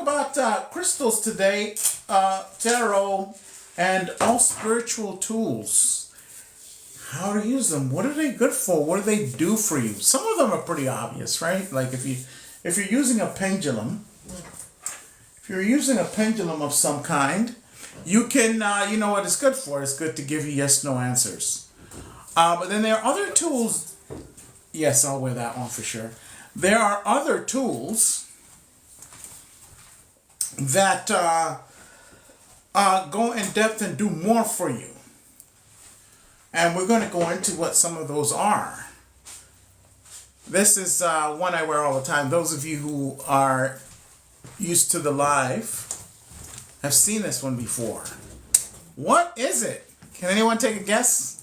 about crystals today, tarot, and all spiritual tools. How to use them? What are they good for? What do they do for you? Some of them are pretty obvious, right? Like if you're using a pendulum, of some kind, you can you know what it's good for. It's good to give you yes/no answers. But then there are other tools. Yes, I'll wear that one for sure. There are other tools that go in depth and do more for you. And we're going to go into what some of those are. This is one I wear all the time. Those of you who are used to the live have seen this one before. What is it? Can anyone take a guess?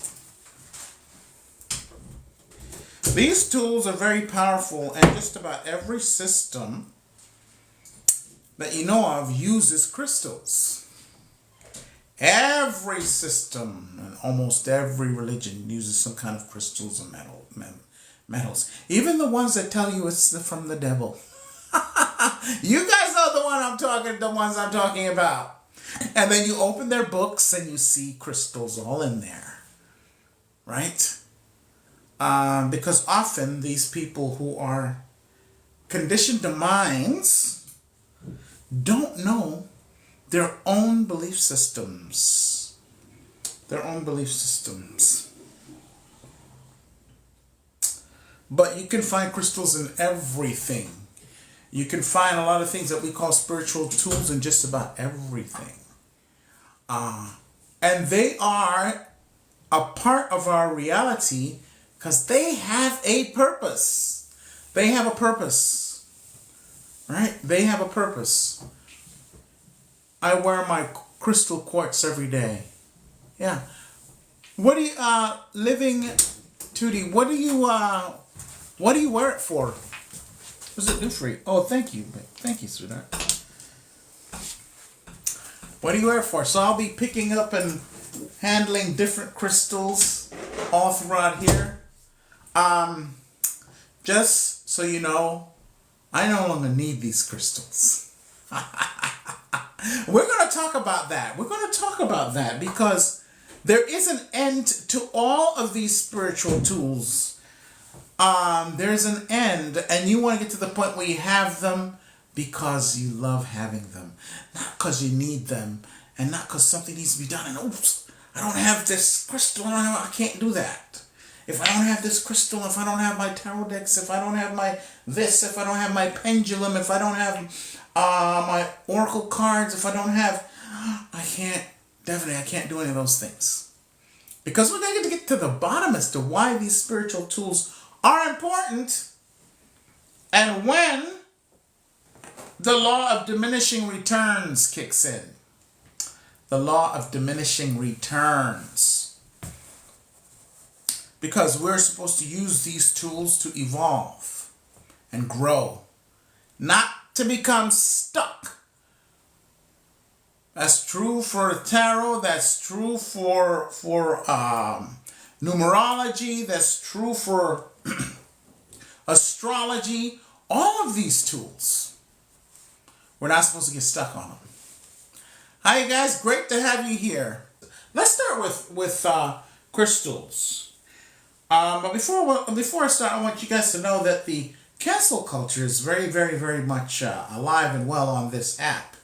These tools are very powerful, and just about every system that you know of uses crystals. Every system and almost every religion uses some kind of crystals and metals. Even the ones that tell you it's from the devil. You guys know the ones I'm talking about. And then you open their books and you see crystals all in there. Right? Because often these people who are conditioned to minds don't know their own belief systems. But you can find crystals in everything. You can find a lot of things that we call spiritual tools in just about everything. And they are a part of our reality because they have a purpose. They have a purpose. Right? They have a purpose. I wear my crystal quartz every day. Yeah. What do you, Living Tootie, what do you wear it for? What does it do for you? Oh, thank you. Thank you, sweetheart. What do you wear it for? So I'll be picking up and handling different crystals all throughout here. Just so you know, I no longer need these crystals. We're going to talk about that. Because there is an end to all of these spiritual tools. There's an end, and you want to get to the point where you have them because you love having them, not because you need them, and not because something needs to be done. And oops, I don't have this crystal. I can't do that. If I don't have this crystal, if I don't have my tarot decks, if I don't have my this, if I don't have my pendulum, if I don't have my oracle cards, if I don't have, I can't do any of those things. Because we're going to get to the bottom as to why these spiritual tools are important, and when the law of diminishing returns kicks in. The law of diminishing returns. Because we're supposed to use these tools to evolve and grow, not to become stuck. That's true for tarot. That's true for numerology. That's true for astrology. All of these tools, we're not supposed to get stuck on them. Hi, you guys. Great to have you here. Let's start with crystals. But before I start, I want you guys to know that the cancel culture is very, very, very much alive and well on this app.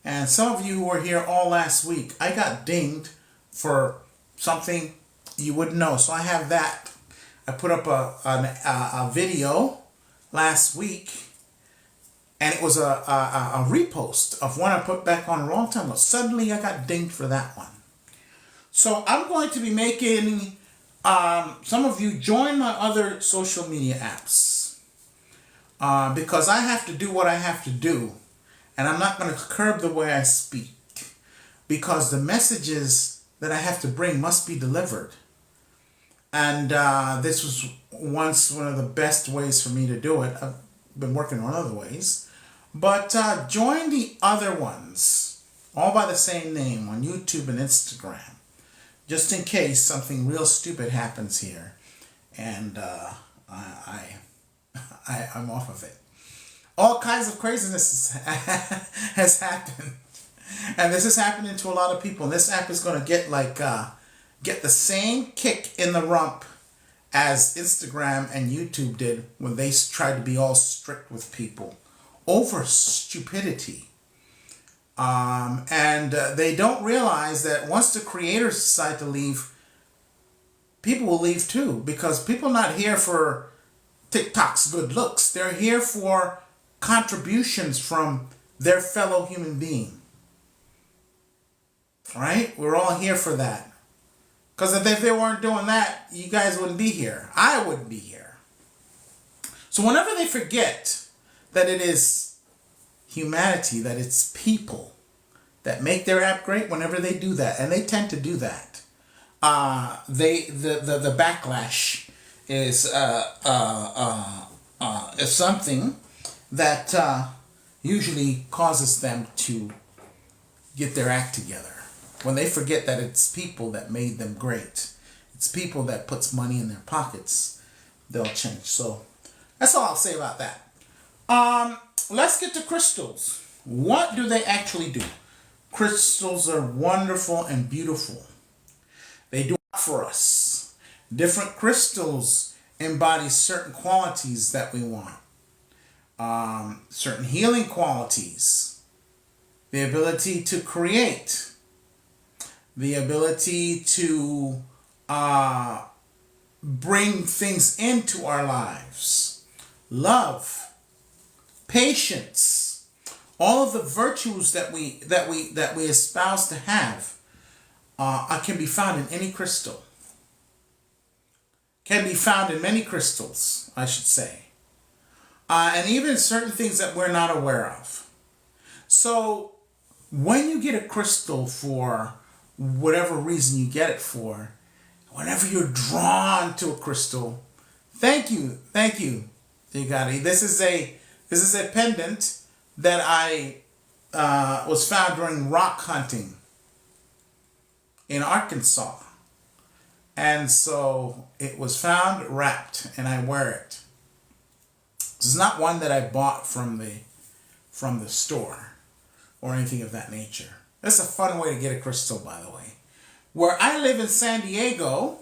And some of you who were here all last week, I got dinged for something you wouldn't know. So I have that. I put up a video last week, and it was a repost of one I put back on a long time ago. Suddenly I got dinged for that one. So I'm going to be making some of you join my other social media apps because I have to do what I have to do, and I'm not going to curb the way I speak because the messages that I have to bring must be delivered. And this was once one of the best ways for me to do it. I've been working on other ways. But join the other ones, all by the same name, on YouTube and Instagram. Just in case something real stupid happens here. And I'm off of it. All kinds of craziness has happened. And this is happening to a lot of people. And this app is going to get get the same kick in the rump as Instagram and YouTube did when they tried to be all strict with people over stupidity. And they don't realize that once the creators decide to leave, people will leave too, because people are not here for TikTok's good looks. They're here for contributions from their fellow human being. Right? We're all here for that. Because if they weren't doing that, you guys wouldn't be here. I wouldn't be here. So whenever they forget that it is humanity, that it's people that make their app great, whenever they do that, and they tend to do that, the backlash is something that usually causes them to get their act together. When they forget that it's people that made them great, it's people that puts money in their pockets, they'll change. So that's all I'll say about that. Let's get to crystals. What do they actually do? Crystals are wonderful and beautiful. They do a lot for us. Different crystals embody certain qualities that we want. Certain healing qualities. The ability to create. The ability to bring things into our lives. Love. Patience. All of the virtues that we espouse to have can be found in any crystal. Can be found in many crystals, I should say. And even certain things that we're not aware of. So when you get a crystal for whatever reason you get it for, whenever you're drawn to a crystal, thank you, Digati. This is a pendant that I was found during rock hunting in Arkansas. And so it was found wrapped, and I wear it. This is not one that I bought from the store or anything of that nature. That's a fun way to get a crystal, by the way. Where I live in San Diego,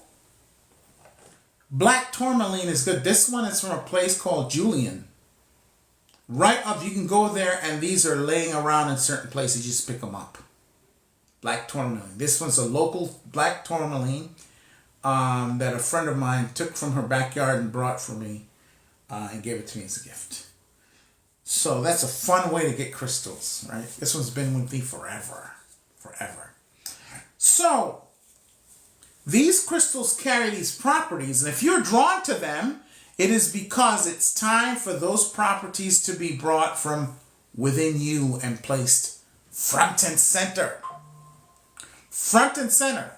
black tourmaline is good. This one is from a place called Julian. Right up, you can go there, and these are laying around in certain places. You just pick them up. Black tourmaline. This one's a local black tourmaline that a friend of mine took from her backyard and brought for me and gave it to me as a gift. So that's a fun way to get crystals, right? This one's been with me forever. So these crystals carry these properties, and if you're drawn to them, it is because it's time for those properties to be brought from within you and placed front and center. Front and center.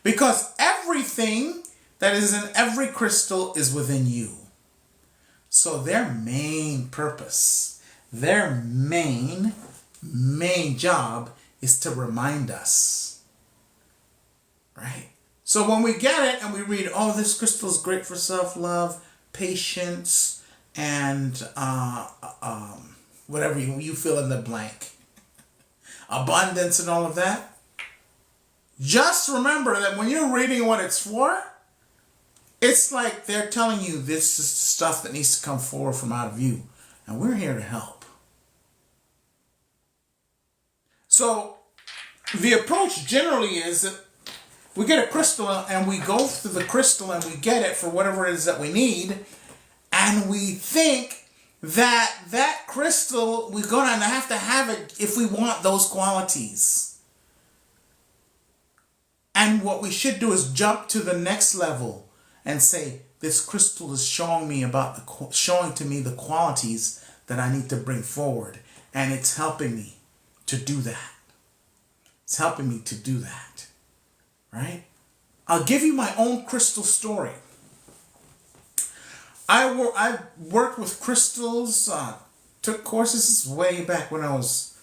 Because everything that is in every crystal is within you. So their main purpose, their main job is to remind us. Right? So when we get it and we read, oh, this crystal is great for self-love, patience, and whatever you fill in the blank, abundance and all of that, just remember that when you're reading what it's for, it's like they're telling you this is the stuff that needs to come forward from out of you. And we're here to help. So the approach generally is that we get a crystal and we go through the crystal and we get it for whatever it is that we need. And we think that that crystal, we're going to have it if we want those qualities. And what we should do is jump to the next level and say, this crystal is showing to me the qualities that I need to bring forward. And it's helping me to do that. It's helping me to do that. Right? I'll give you my own crystal story. I worked with crystals, took courses way back when I was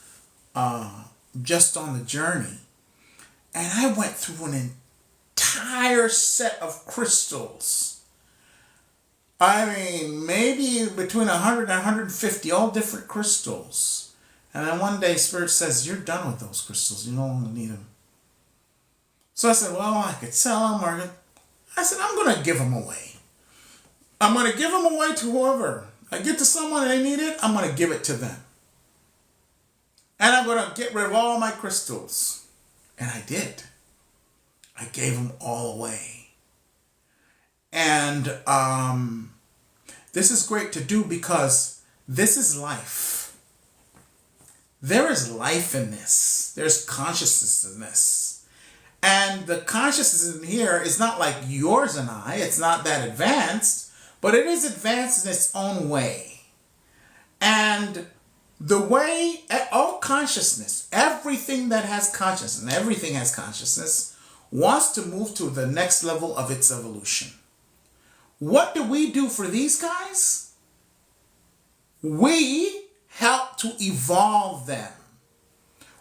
just on the journey. And I went through an entire set of crystals. I mean, maybe between 100 and 150, all different crystals. And then one day Spirit says, you're done with those crystals. You no longer need them. So I said, well, I could sell them. I said, I'm going to give them away. I'm going to give them away to whoever. I get to someone and they need it, I'm going to give it to them. And I'm going to get rid of all my crystals. And I did. I gave them all away. And this is great to do because this is life. There is life in this. There's consciousness in this. And the consciousness in here is not like yours and I. It's not that advanced, but it is advanced in its own way. And the way, all consciousness, everything that has consciousness, and everything has consciousness, wants to move to the next level of its evolution. What do we do for these guys? We help to evolve them.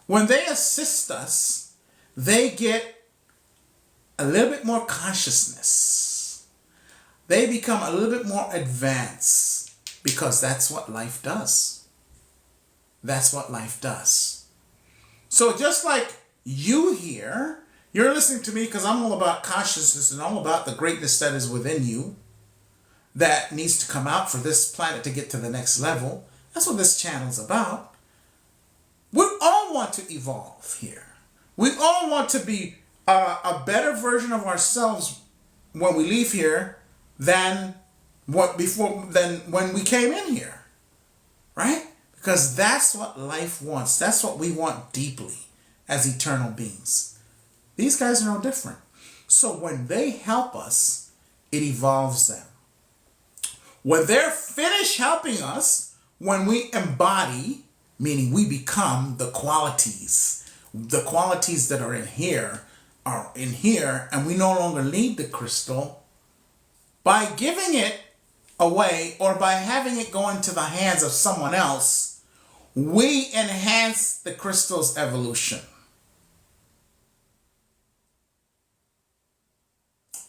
When they assist us, they get a little bit more consciousness. They become a little bit more advanced because that's what life does. That's what life does. So just like you here, you're listening to me because I'm all about consciousness and all about the greatness that is within you that needs to come out for this planet to get to the next level. That's what this channel is about. We all want to evolve here. We all want to be a better version of ourselves when we leave here than when we came in here, right? Because that's what life wants. That's what we want deeply as eternal beings. These guys are no different. So when they help us, it evolves them. When they're finished helping us, when we embody, meaning we become the qualities that are in here, and we no longer need the crystal, by giving it away or by having it go into the hands of someone else, we enhance the crystal's evolution.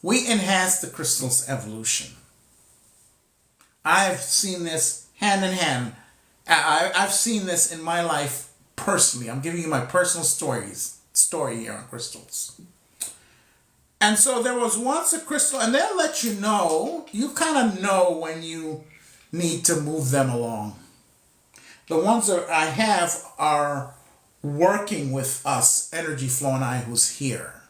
We enhance the crystal's evolution. I've seen this hand in hand. I've seen this in my life personally. I'm giving you my personal story here on crystals. And so there was once a crystal, and they'll let you know, you kind of know when you need to move them along. The ones that I have are working with us, Energy Flow and I, who's here.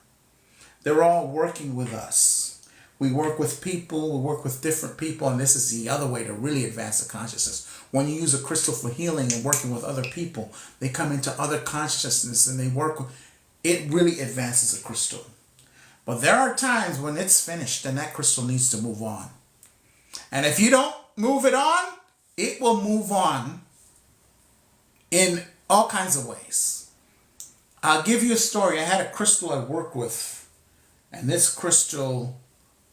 They're all working with us. We work with people, we work with different people, and this is the other way to really advance the consciousness. When you use a crystal for healing and working with other people, they come into other consciousness and they work with, it really advances a crystal. But there are times when it's finished and that crystal needs to move on. And if you don't move it on, it will move on in all kinds of ways. I'll give you a story. I had a crystal I worked with, and this crystal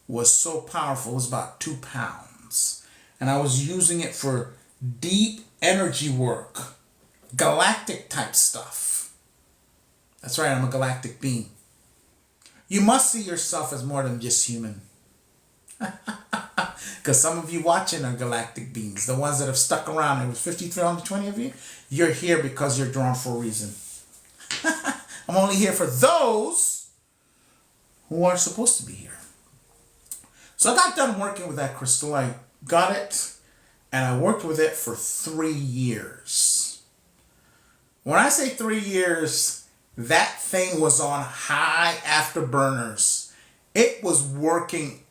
was so powerful. It was about 2 pounds. And I was using it for deep energy work, galactic type stuff. That's right, I'm a galactic being. You must see yourself as more than just human. Because some of you watching are galactic beings. The ones that have stuck around, there was 5,320 of you. You're here because you're drawn for a reason. I'm only here for those who are supposed to be here. So I got done working with that crystal. I got it, and I worked with it for 3 years. When I say 3 years, that thing was on high afterburners. It was working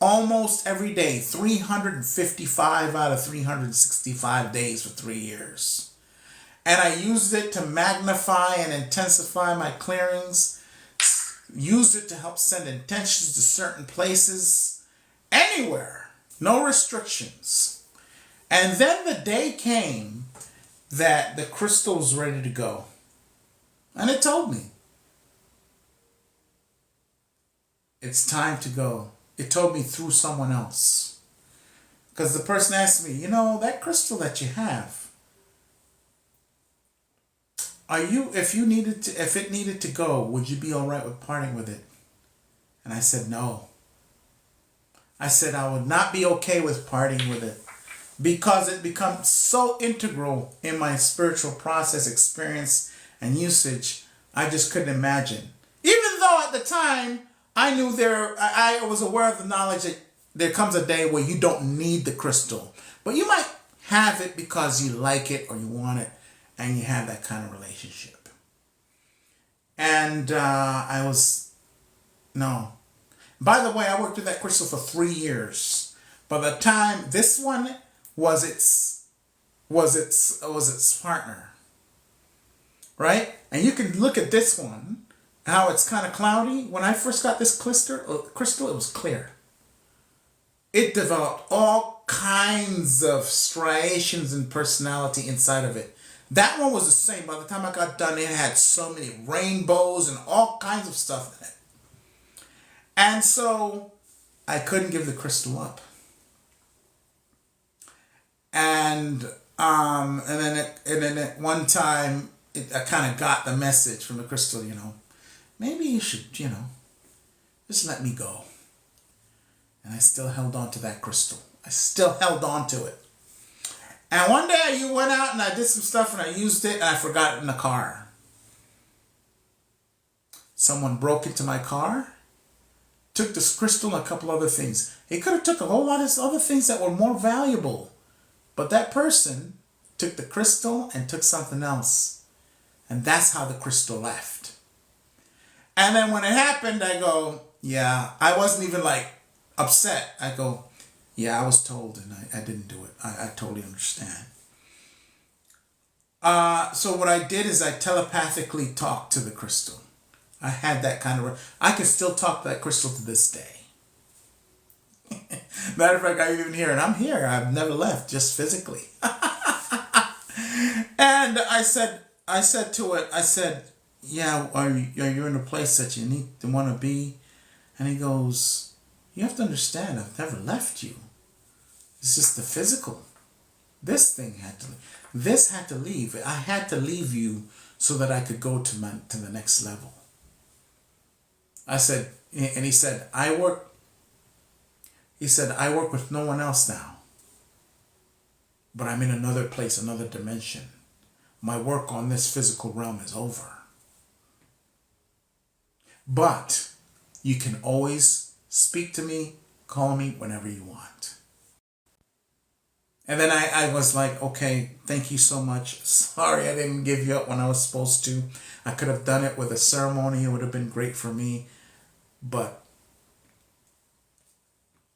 almost every day, 355 out of 365 days for 3 years. And I used it to magnify and intensify my clearings, used it to help send intentions to certain places, anywhere, no restrictions. And then the day came that the crystal was ready to go. And it told me, it's time to go. It told me through someone else. Because the person asked me, you know, that crystal that you have, if it needed to go, would you be all right with parting with it? And I said, no. I said I would not be okay with parting with it because it becomes so integral in my spiritual process, experience, and usage. I just couldn't imagine. Even though at the time I knew I was aware of the knowledge that there comes a day where you don't need the crystal, but you might have it because you like it or you want it, and you have that kind of relationship. And I was no. By the way, I worked with that crystal for 3 years. By the time this one was its partner, right? And you can look at this one, how it's kind of cloudy. When I first got this crystal, it was clear. It developed all kinds of striations and personality inside of it. That one was the same. By the time I got done, it had so many rainbows and all kinds of stuff in it. And so I couldn't give the crystal up. And then at one time, I kind of got the message from the crystal, maybe you should, just let me go. And I still held on to that crystal. I still held on to it. And one day you went out and I did some stuff and I used it and I forgot it in the car. Someone broke into my car, took this crystal and a couple other things. He could have took a whole lot of other things that were more valuable. But that person took the crystal and took something else. And that's how the crystal left. And then when it happened, I go, yeah, I wasn't even like upset. I go, yeah, I was told and I didn't do it. I totally understand. So what I did is I telepathically talked to the crystal. I had that kind of... I can still talk to that crystal to this day. Matter of fact, I'm even here, and I'm here. I've never left, just physically. And I said to it, yeah, are you in a place that you need to want to be? And he goes, you have to understand, I've never left you. It's just the physical. This thing had to leave. This had to leave. I had to leave you so that I could go to the next level. I said, and he said, I work with no one else now. But I'm in another place, another dimension. My work on this physical realm is over. But you can always speak to me, call me whenever you want. And then I was like, okay, thank you so much. Sorry I didn't give you up when I was supposed to. I could have done it with a ceremony. It would have been great for me. But,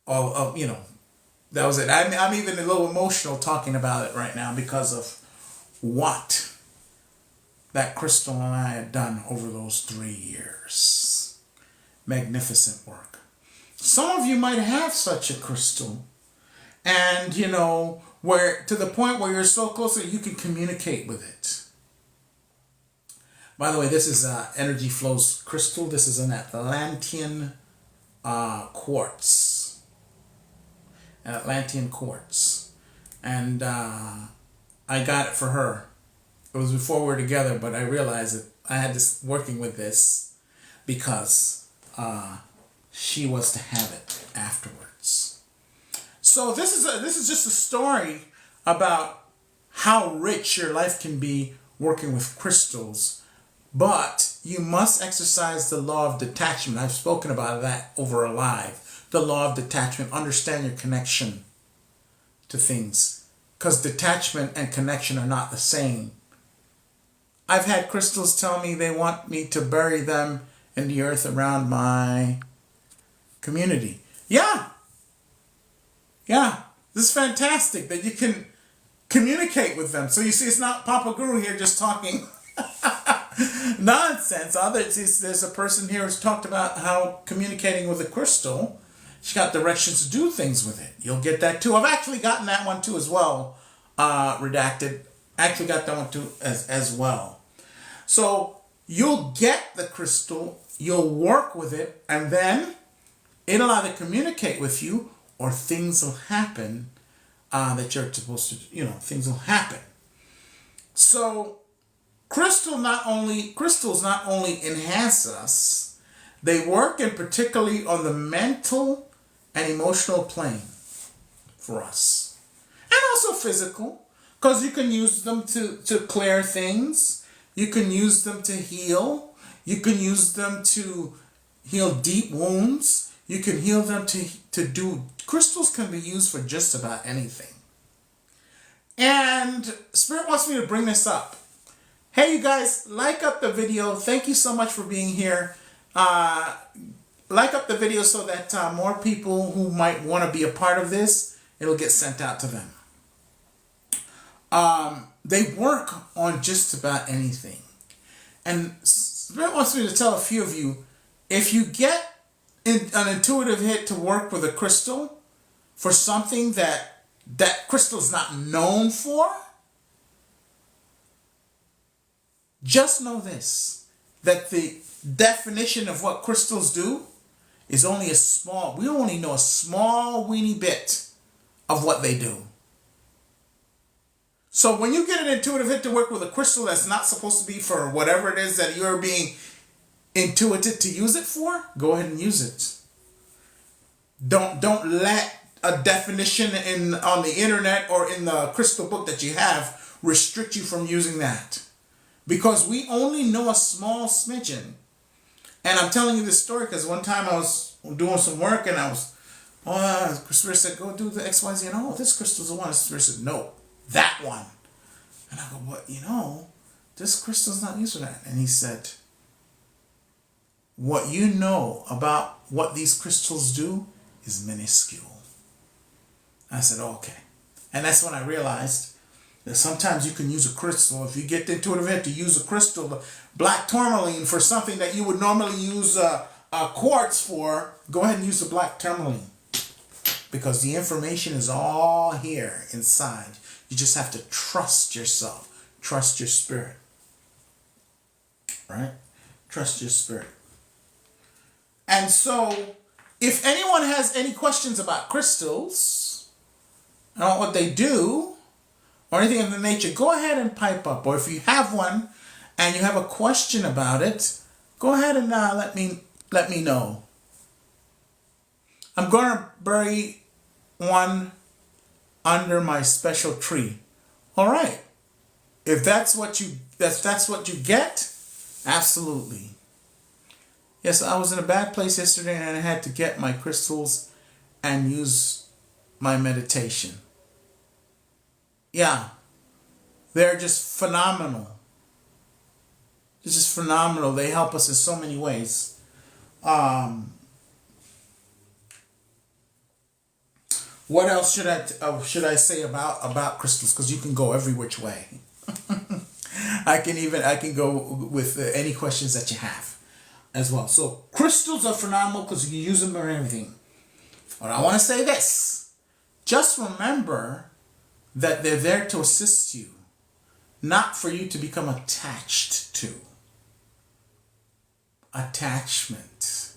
that was it. I'm even a little emotional talking about it right now because of what that crystal and I had done over those 3 years. Magnificent work. Some of you might have such a crystal. And, where to the point where you're so close that you can communicate with it. By the way, this is Energy Flows crystal. This is an Atlantean quartz. An Atlantean quartz. And I got it for her. It was before we were together, but I realized that I had this working with this because she was to have it afterwards. So this is just a story about how rich your life can be working with crystals, but you must exercise the law of detachment. I've spoken about that over a live. The law of detachment. Understand your connection to things, because detachment and connection are not the same. I've had crystals tell me they want me to bury them in the earth around my community. Yeah, this is fantastic that you can communicate with them. So you see, it's not Papa Guru here just talking nonsense. There's a person here who's talked about how communicating with a crystal, she got directions to do things with it. You'll get that too. I've actually gotten that one too as well, redacted. Actually got that one too as well. So you'll get the crystal, you'll work with it, and then it'll either communicate with you or things will happen that you're supposed to, things will happen. So crystals not only enhance us, they work in particularly on the mental and emotional plane for us. And also physical, because you can use them to clear things. You can use them to heal. You can use them to heal deep wounds. You can heal them to do... Crystals can be used for just about anything. And Spirit wants me to bring this up. Hey, you guys, like up the video. Thank you so much for being here. Like up the video so that more people who might want to be a part of this, it'll get sent out to them. They work on just about anything. And Spirit wants me to tell a few of you, if you get an intuitive hit to work with a crystal for something that crystal is not known for, just know this, that the definition of what crystals do is only we only know a small weeny bit of what they do. So when you get an intuitive hit to work with a crystal that's not supposed to be for whatever it is that you're being intuited to use it for, go ahead and use it. Don't let a definition on the internet or in the crystal book that you have restrict you from using that. Because we only know a small smidgen. And I'm telling you this story because one time I was doing some work and Spirit said, go do the XYZ. And this crystal's the one. Spirit said, no, that one. And I go, what? This crystal's not used for that. And he said, what you know about what these crystals do is minuscule. I said, okay. And that's when I realized that sometimes you can use a crystal. If you get the intuitive hit to use a crystal, black tourmaline, for something that you would normally use a quartz for, go ahead and use the black tourmaline. Because the information is all here inside. You just have to trust yourself. Trust your spirit. Right? Trust your spirit. And so, if anyone has any questions about crystals, and what they do, or anything of the nature, go ahead and pipe up. Or if you have one and you have a question about it, go ahead and let me know. I'm going to bury one under my special tree. All right. If that's what you get, absolutely. Yes, I was in a bad place yesterday and I had to get my crystals and use my meditation. Yeah, they're just phenomenal. They're just phenomenal. They help us in so many ways. What else should I say about crystals? Because you can go every which way. I can go with any questions that you have as well. So crystals are phenomenal because you can use them for everything. But I want to say this: just remember that they're there to assist you, not for you to become attached to. Attachment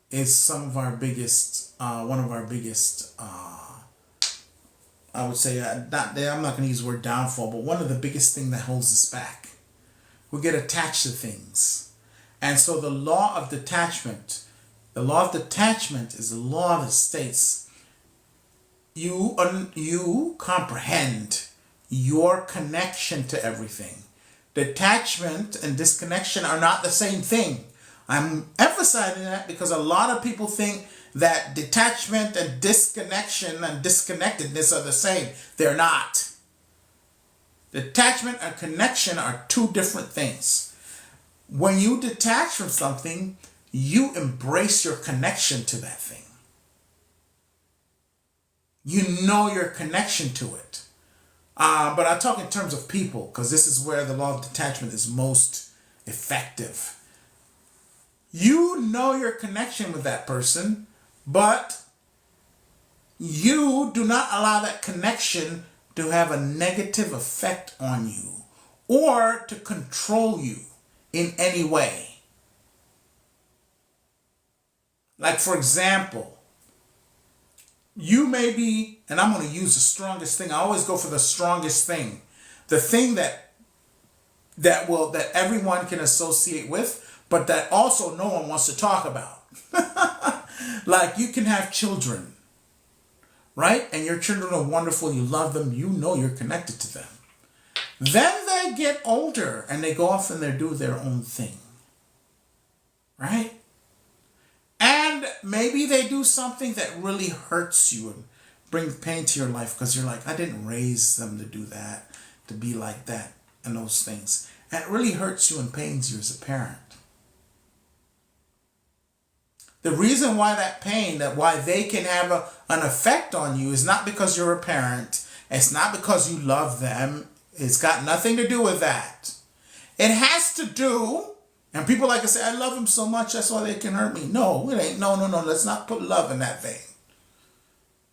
is one of our biggest, I would say, I'm not going to use the word downfall, but one of the biggest things that holds us back. We get attached to things. And so the law of detachment is the law that states you comprehend your connection to everything. Detachment and disconnection are not the same thing. I'm emphasizing that because a lot of people think that detachment and disconnection and disconnectedness are the same. They're not. Detachment and connection are two different things. When you detach from something, you embrace your connection to that thing. You know your connection to it. But I talk in terms of people because this is where the law of detachment is most effective. You know your connection with that person, but you do not allow that connection to have a negative effect on you or to control you in any way. Like, for example, you may be, and I'm going to use the strongest thing. I always go for the strongest thing. The thing that everyone can associate with, but that also no one wants to talk about. Like you can have children, right? And your children are wonderful. You love them. You know you're connected to them. Then they get older and they go off and they do their own thing, right? And maybe they do something that really hurts you and brings pain to your life because you're like, I didn't raise them to do that, to be like that, and those things. And it really hurts you and pains you as a parent. The reason why that pain, that why they can have an effect on you is not because you're a parent. It's not because you love them. It's got nothing to do with that. It has to do, and people like to say, I love them so much, that's why they can hurt me. No, it ain't. No. Let's not put love in that vein.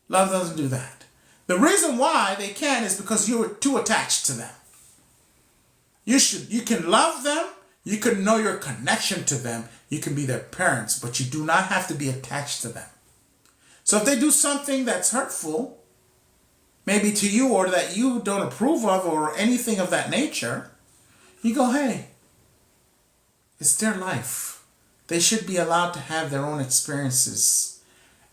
Love doesn't do that. The reason why they can is because you're too attached to them. You can love them. You can know your connection to them. You can be their parents, but you do not have to be attached to them. So if they do something that's hurtful, maybe to you or that you don't approve of or anything of that nature, you go, hey, it's their life. They should be allowed to have their own experiences.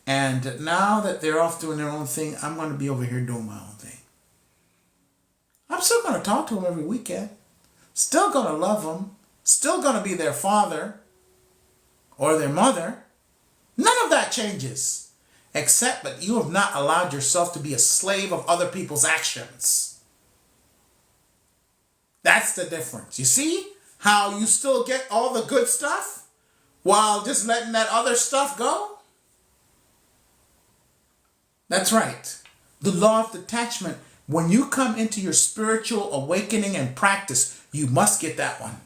And now that they're off doing their own thing, I'm going to be over here doing my own thing. I'm still going to talk to them every weekend. Still going to love them. Still going to be their father or their mother. None of that changes. Except that you have not allowed yourself to be a slave of other people's actions. That's the difference. You see how you still get all the good stuff while just letting that other stuff go? That's right. The law of detachment. When you come into your spiritual awakening and practice, you must get that one.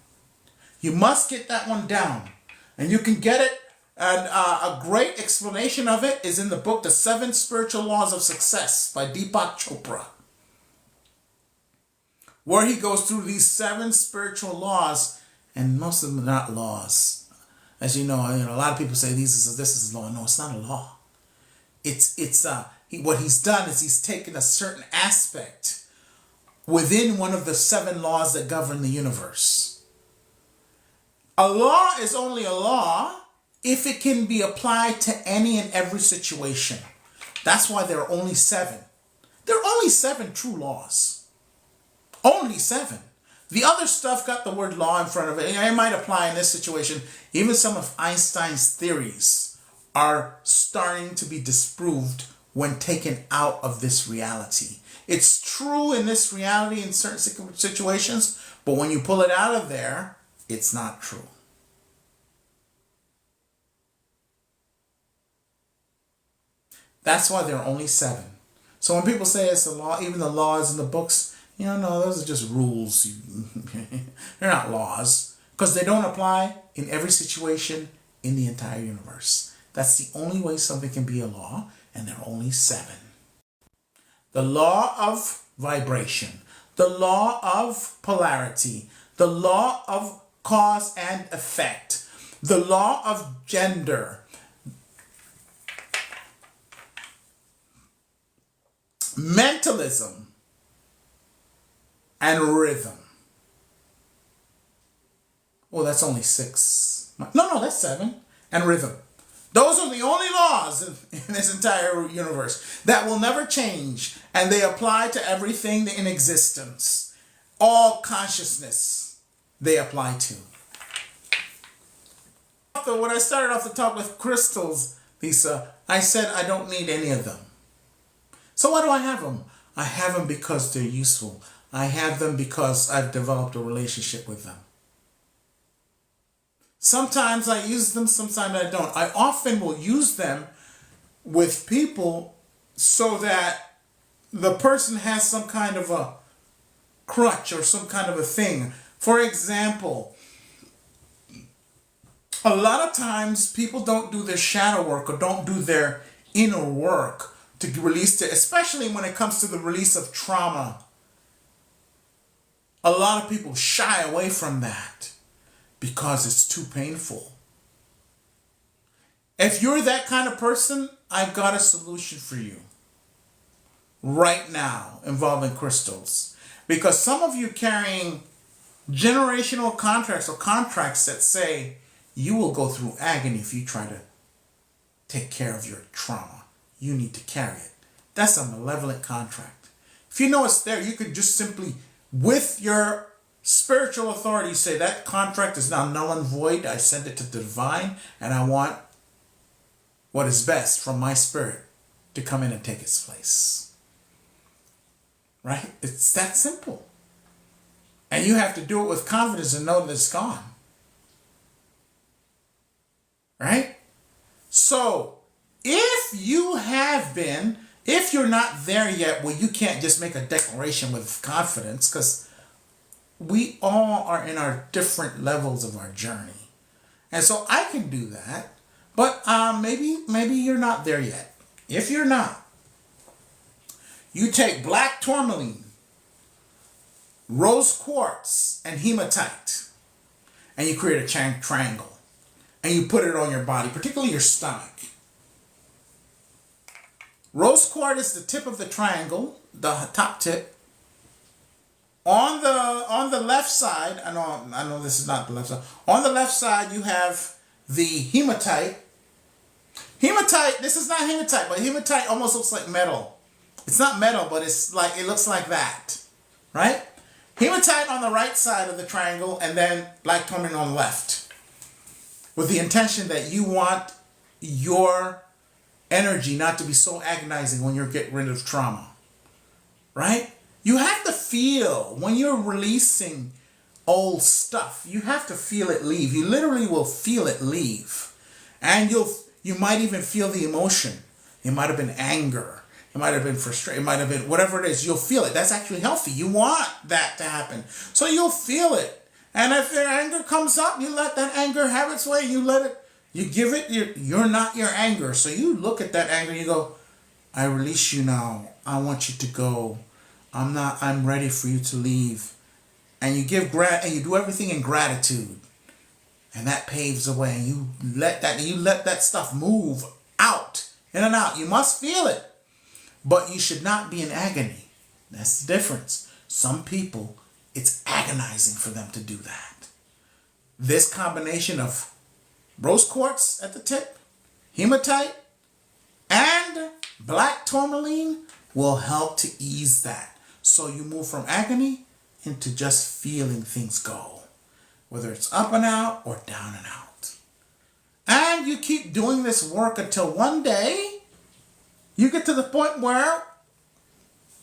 You must get that one down. And you can get it. And a great explanation of it is in the book, The 7 Spiritual Laws of Success by Deepak Chopra, where he goes through these 7 spiritual laws, and most of them are not laws. As you know, a lot of people say this is a law. No, it's not a law. What he's done is he's taken a certain aspect within one of the 7 laws that govern the universe. A law is only a law if it can be applied to any and every situation. That's why there are only 7. There are only 7 true laws. Only 7. The other stuff got the word law in front of it. It might apply in this situation. Even some of Einstein's theories are starting to be disproved when taken out of this reality. It's true in this reality in certain situations, but when you pull it out of there, it's not true. That's why there are only 7. So when people say it's a law, even the laws in the books, no, those are just rules. They're not laws because they don't apply in every situation in the entire universe. That's the only way something can be a law, and there are only 7. The law of vibration, the law of polarity, the law of cause and effect, the law of gender, mentalism, and rhythm. Oh, that's only 6. No, that's 7. And rhythm. Those are the only laws in this entire universe that will never change, and they apply to everything in existence. All consciousness they apply to. When I started off the talk with crystals, Lisa, I said I don't need any of them. So why do I have them? I have them because they're useful. I have them because I've developed a relationship with them. Sometimes I use them, sometimes I don't. I often will use them with people so that the person has some kind of a crutch or some kind of a thing. For example, a lot of times people don't do their shadow work or don't do their inner work to release it, especially when it comes to the release of trauma. A lot of people shy away from that because it's too painful. If you're that kind of person, I've got a solution for you right now involving crystals. Because some of you carrying generational contracts or contracts that say you will go through agony if you try to take care of your trauma. You need to carry it. That's a malevolent contract. If you know it's there, you could just simply, with your spiritual authority, say that contract is now null and void. I send it to the divine, and I want what is best from my spirit to come in and take its place. Right? It's that simple. And you have to do it with confidence and know that it's gone. Right? So, if you're not there yet, well, you can't just make a declaration with confidence, because we all are in our different levels of our journey. And so I can do that, but maybe you're not there yet. If you're not, you take black tourmaline, rose quartz, and hematite, and you create a triangle, and you put it on your body, particularly your stomach. Rose quartz is the tip of the triangle, the top tip. On the left side, I know this is not the left side. On the left side, you have the hematite. Hematite, this is not hematite, but hematite almost looks like metal. It's not metal, but it looks like that, right? Hematite on the right side of the triangle, and then black tourmaline on the left, with the intention that you want your energy not to be so agonizing when you're getting rid of trauma, right? You have to feel when you're releasing old stuff. You have to feel it leave. You literally will feel it leave, and you might even feel the emotion. It might have been anger. It might have been frustration. It might have been whatever it is. You'll feel it. That's actually healthy. You want that to happen, so you'll feel it. And if your anger comes up, you let that anger have its way. You let it. You give it. You're not your anger. So you look at that anger. You go, I release you now. I want you to go. I'm ready for you to leave. And you give and you do everything in gratitude. And that paves the way. And you let that stuff move out, in and out. You must feel it. But you should not be in agony. That's the difference. Some people, it's agonizing for them to do that. This combination of rose quartz at the tip, hematite, and black tourmaline will help to ease that. So you move from agony into just feeling things go, whether it's up and out or down and out. And you keep doing this work until one day you get to the point where,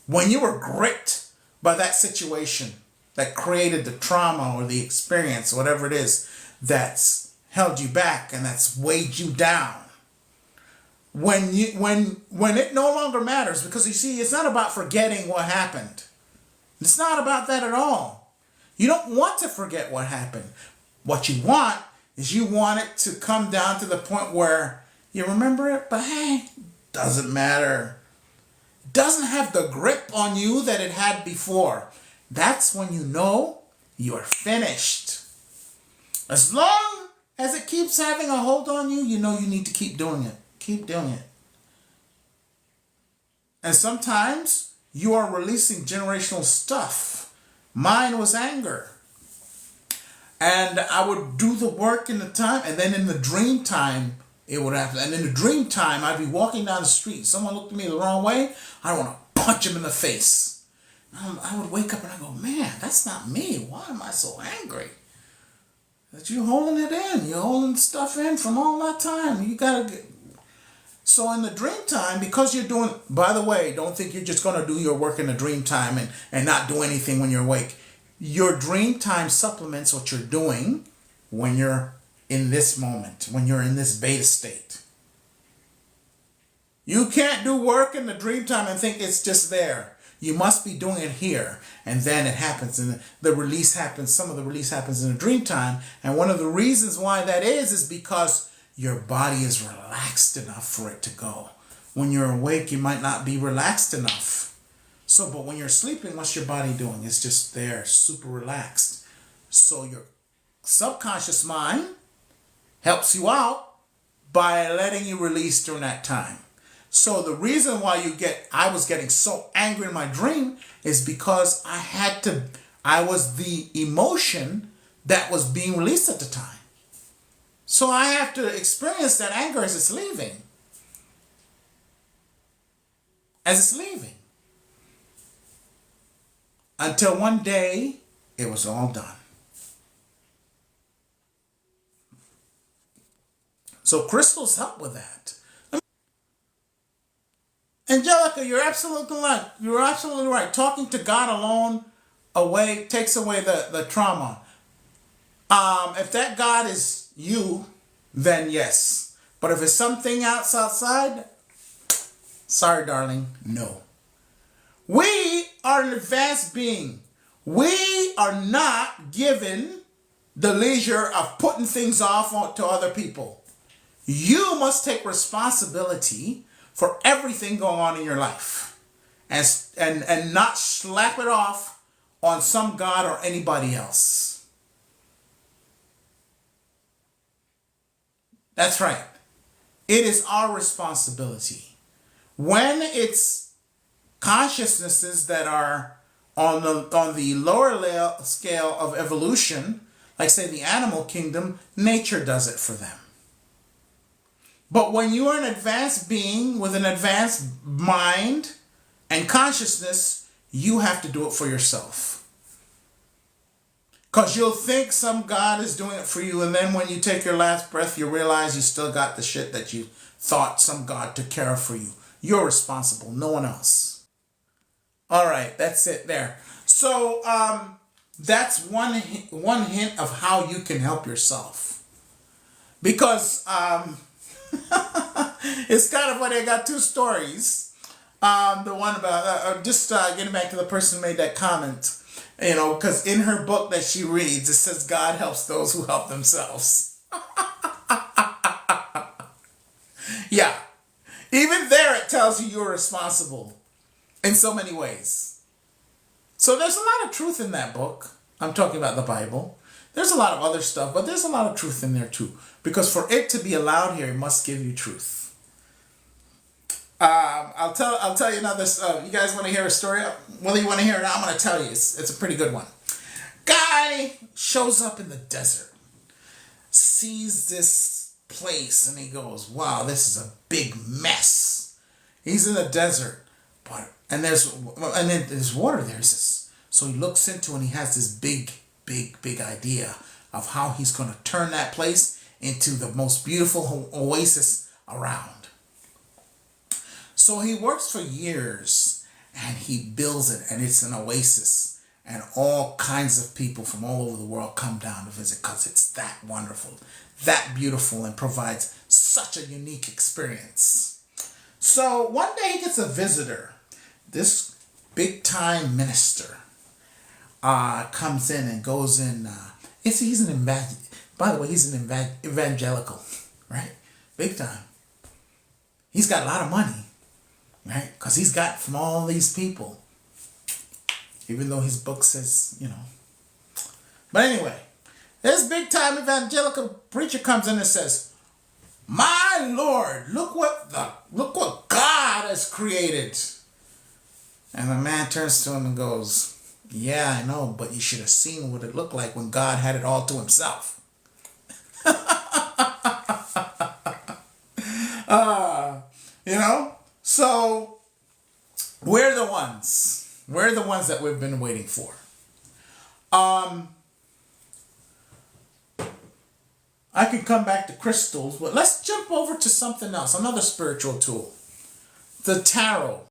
when you were gripped by that situation that created the trauma or the experience, whatever it is that's held you back and that's weighed you down, when it no longer matters, because you see, it's not about forgetting what happened. It's not about that at all. You don't want to forget what happened. What you want is you want it to come down to the point where you remember it, but hey, doesn't matter. Doesn't have the grip on you that it had before. That's when you know you're finished. As long as it keeps having a hold on you, you know you need to keep doing it. Keep doing it. And sometimes you are releasing generational stuff. Mine was anger. And I would do the work in the time, and then in the dream time, it would happen. And in the dream time, I'd be walking down the street. Someone looked at me the wrong way. I want to punch him in the face. I would wake up and I go, man, that's not me. Why am I so angry? That you're holding it in. You're holding stuff in from all that time. You got to get... So in the dream time, because you're doing... By the way, don't think you're just going to do your work in the dream time and not do anything when you're awake. Your dream time supplements what you're doing when you're in this moment, when you're in this beta state. You can't do work in the dream time and think it's just there. You must be doing it here, and then it happens, and the release happens. Some of the release happens in the dream time, and one of the reasons why that is because your body is relaxed enough for it to go. When you're awake, you might not be relaxed enough. So, but when you're sleeping, what's your body doing? It's just there, super relaxed. So your subconscious mind helps you out by letting you release during that time. So the reason why I was getting so angry in my dream is because I was the emotion that was being released at the time. So I have to experience that anger as it's leaving. as it's leaving. Until one day, it was all done. So crystals help with that. Angelica, you're absolutely right. You're absolutely right. Talking to God alone takes away the trauma. If that God is you, then yes. But if it's something else outside, sorry, darling, no. We are an advanced being. We are not given the leisure of putting things off to other people. You must take responsibility for everything going on in your life and not slap it off on some God or anybody else. That's right. It is our responsibility. When it's consciousnesses that are on the lower scale of evolution, like say the animal kingdom, nature does it for them. But when you are an advanced being with an advanced mind and consciousness, you have to do it for yourself. Because you'll think some God is doing it for you, and then when you take your last breath, you realize you still got the shit that you thought some God took care of for you. You're responsible, no one else. All right, that's it there. So that's one hint of how you can help yourself. Because it's kind of funny. I got two stories. The one about getting back to the person who made that comment. You know, because in her book that she reads, it says God helps those who help themselves. Yeah. Even there it tells you you're responsible in so many ways. So there's a lot of truth in that book. I'm talking about the Bible. There's a lot of other stuff, but there's a lot of truth in there too. Because for it to be allowed here, it must give you truth. I'll tell you another. You guys want to hear a story? Whether you want to hear it, I'm going to tell you. It's a pretty good one. Guy shows up in the desert, sees this place, and he goes, "Wow, this is a big mess." He's in the desert, and then there's water there. He says, so he looks into it, and he has this big idea of how he's going to turn that place into the most beautiful oasis around. So he works for years and he builds it, and it's an oasis, and all kinds of people from all over the world come down to visit because it's that wonderful, that beautiful, and provides such a unique experience. So one day he gets a visitor. This big time minister comes in and goes in. He's an evangelical, right? Big time. He's got a lot of money. Right? Because he's got from all these people. Even though his book says, But anyway, this big time evangelical preacher comes in and says, "My Lord, look what God has created." And the man turns to him and goes, "Yeah, I know, but you should have seen what it looked like when God had it all to himself." So we're the ones that we've been waiting for. I could come back to crystals, but let's jump over to something else, another spiritual tool, the tarot.